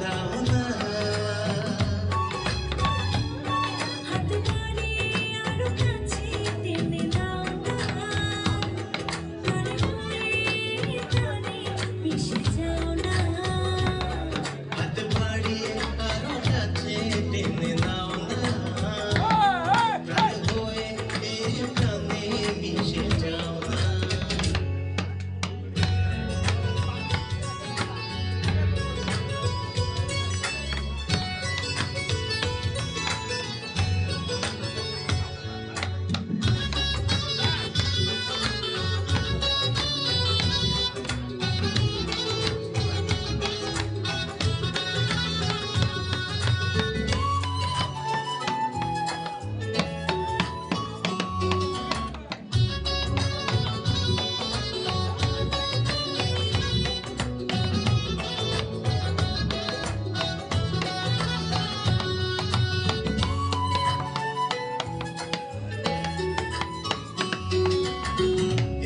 দাও না। হাত বাড়িয়ে আরো কাছে টেনে নাও না, মনে হয়ে প্রাণে মিশে যাও না। হাত বাড়িয়ে আরো কাছে টেনে নাও না, প্রাণ হয়ে এই প্রাণে মিশে যাও না।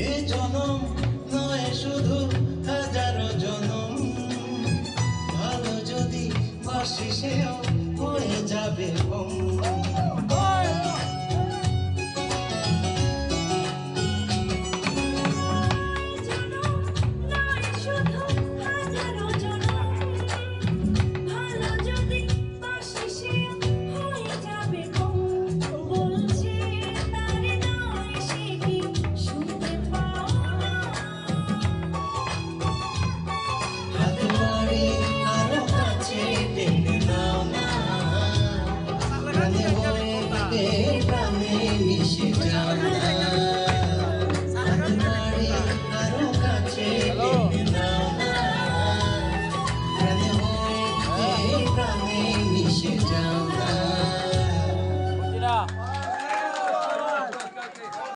এই জনম নয় শুধু হাজারো জনম, ভালো যদি বাসি সেও হয়ে যাবে কম। জনম নয় শুধু হাজারো জনম, ভালো যদি বাসি সেও হয়ে যাবে কম। বলছে তারে নয় সে কি শুনতে পাও না। হাত বাড়িয়ে আরো কাছে টেনে নাও না, প্রাণে হয়ে এই প্রাণে মিশে যাও না।